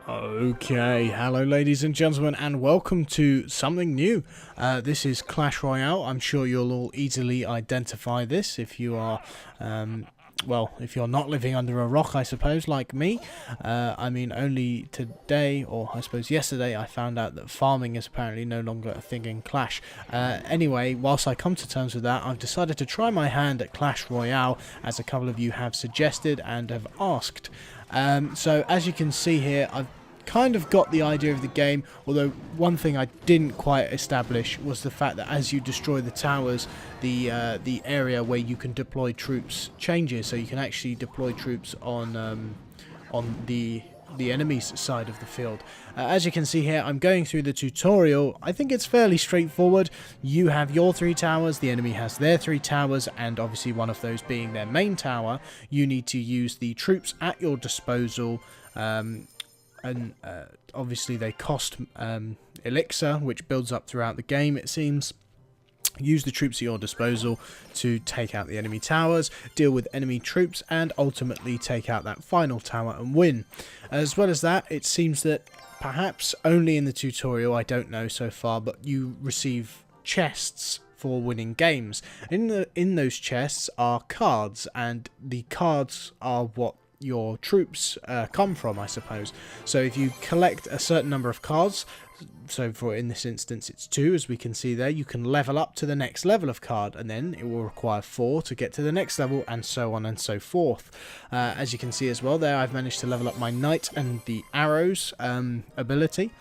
Okay, hello ladies and gentlemen, and welcome to something new. This is Clash Royale. I'm sure you'll all easily identify this if you are, well, if you're not living under a rock, I suppose, like me. I mean, only today, or I suppose yesterday, I found out that farming is apparently no longer a thing in Clash. Anyway, whilst I come to terms with that, I've decided to try my hand at Clash Royale, as a couple of you have suggested and have asked. So as you can see here, I've kind of got the idea of the game, although one thing I didn't quite establish was the fact that as you destroy the towers, the area where you can deploy troops changes, so you can actually deploy troops on the enemy's side of the field. As you can see here, I'm going through the tutorial. I think it's fairly straightforward. You have your 3 towers, the enemy has their 3 towers, and obviously one of those being their main tower. You need to use the troops at your disposal, and obviously they cost elixir, which builds up throughout the game, it seems. Use the troops at your disposal to take out the enemy towers, deal with enemy troops, and ultimately take out that final tower and win. As well as that, it seems that perhaps only in the tutorial, I don't know so far, but you receive chests for winning games. In those chests are cards, and the cards are what your troops come from, I suppose. So if you collect a certain number of cards, so for in this instance it's 2, as we can see there, you can level up to the next level of card, and then it will require 4 to get to the next level, and so on and so forth. As you can see as well there, I've managed to level up my knight and the arrows ability.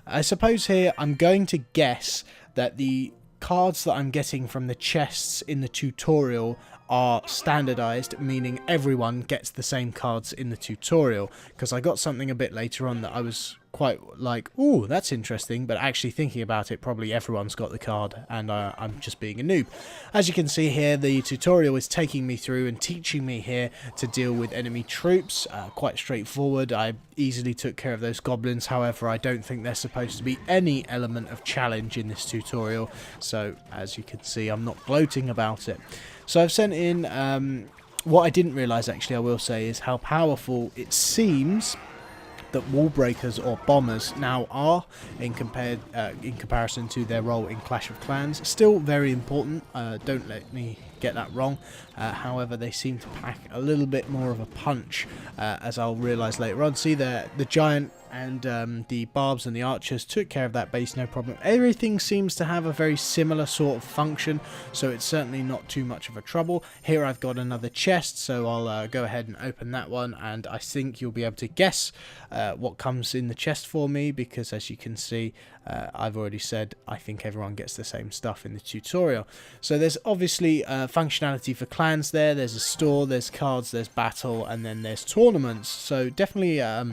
I suppose here I'm going to guess that the cards that I'm getting from the chests in the tutorial are standardized, meaning everyone gets the same cards in the tutorial, because I got something a bit later on that I was quite like, ooh, that's interesting, but actually thinking about it, probably everyone's got the card, and I'm just being a noob. As you can see here, the tutorial is taking me through and teaching me here to deal with enemy troops. Quite straightforward. I easily took care of those goblins. However, I don't think there's supposed to be any element of challenge in this tutorial, so as you can see, I'm not gloating about it. So I've sent in, what I didn't realise actually, I will say, is how powerful it seems that wall breakers or bombers now are in comparison to their role in Clash of Clans. Still very important, don't let me get that wrong. However, they seem to pack a little bit more of a punch, as I'll realise later on. See the giant and the barbs and the archers took care of that base, no problem. Everything seems to have a very similar sort of function, so it's certainly not too much of a trouble. Here I've got another chest, so I'll go ahead and open that one, and I think you'll be able to guess what comes in the chest for me, because as you can see, I've already said I think everyone gets the same stuff in the tutorial. So there's obviously functionality for clans there, there's a store, there's cards, there's battle, and then there's tournaments. So definitely, I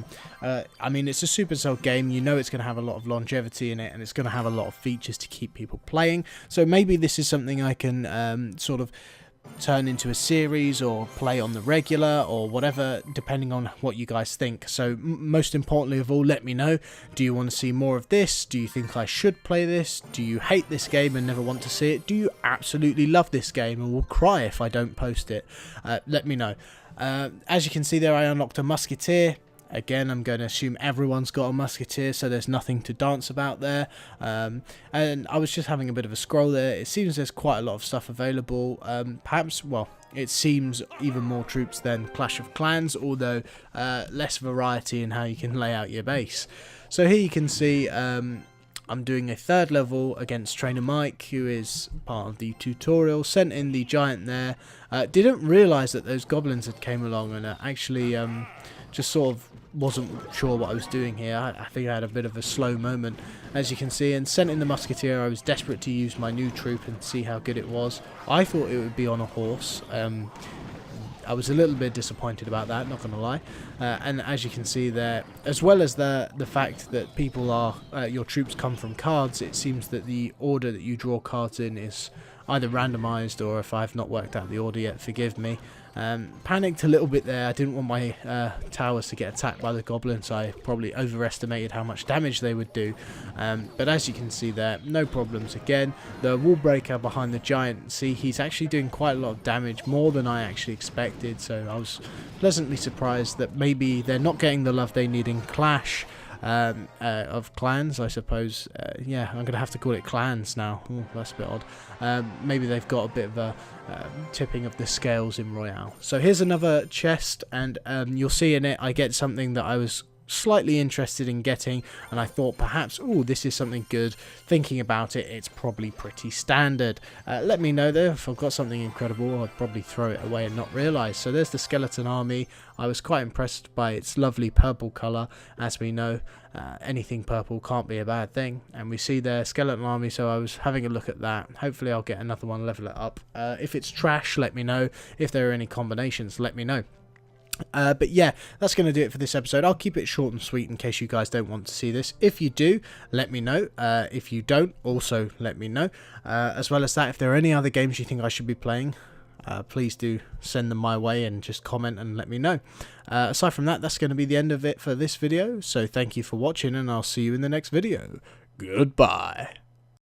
mean, it's a Supercell game, you know it's going to have a lot of longevity in it, and it's going to have a lot of features to keep people playing. So maybe this is something I can sort of turn into a series or play on the regular or whatever, depending on what you guys think. So most importantly of all, let me know, do you want to see more of this? Do you think I should play this? Do you hate this game and never want to see it? Do you absolutely love this game and will cry if I don't post it? Let me know. As you can see there, I unlocked a musketeer. Again, I'm going to assume everyone's got a musketeer, so there's nothing to dance about there. And I was just having a bit of a scroll there. It seems there's quite a lot of stuff available. Perhaps, well, it seems even more troops than Clash of Clans, although less variety in how you can lay out your base. So here you can see I'm doing a 3rd level against Trainer Mike, who is part of the tutorial. Sent in the giant there. Didn't realise that those goblins had came along, and actually just sort of wasn't sure what I was doing here. I think I had a bit of a slow moment, as you can see, and sent in the musketeer. I was desperate to use my new troop and see how good it was. I thought it would be on a horse. I was a little bit disappointed about that, not going to lie. And as you can see there, as well as the fact that people are your troops come from cards, it seems that the order that you draw cards in is either randomized, or if I've not worked out the order yet, forgive me. Panicked a little bit there. I didn't want my towers to get attacked by the goblins. I probably overestimated how much damage they would do. But as you can see there, no problems again. The wall breaker behind the giant, see, he's actually doing quite a lot of damage, more than I actually expected. So I was pleasantly surprised that maybe they're not getting the love they need in Clash. of clans, I suppose. Yeah, I'm gonna have to call it clans now. Ooh, that's a bit odd. Maybe they've got a bit of a tipping of the scales in Royale. So here's another chest, and you'll see in it I get something that I was slightly interested in getting, and I thought perhaps, oh, this is something good. Thinking about it, it's probably pretty standard. Let me know though if I've got something incredible. I'd probably throw it away and not realise. So there's the skeleton army. I was quite impressed by its lovely purple colour. As we know, anything purple can't be a bad thing, and we see their skeleton army, so I was having a look at that. Hopefully I'll get another one, level it up. If it's trash, let me know. If there are any combinations, let me know. But yeah, that's going to do it for this episode. I'll keep it short and sweet in case you guys don't want to see this. If you do, let me know. If you don't, also let me know. As well as that, if there are any other games you think I should be playing, please do send them my way and just comment and let me know. Aside from that, that's going to be the end of it for this video. So thank you for watching, and I'll see you in the next video. Goodbye.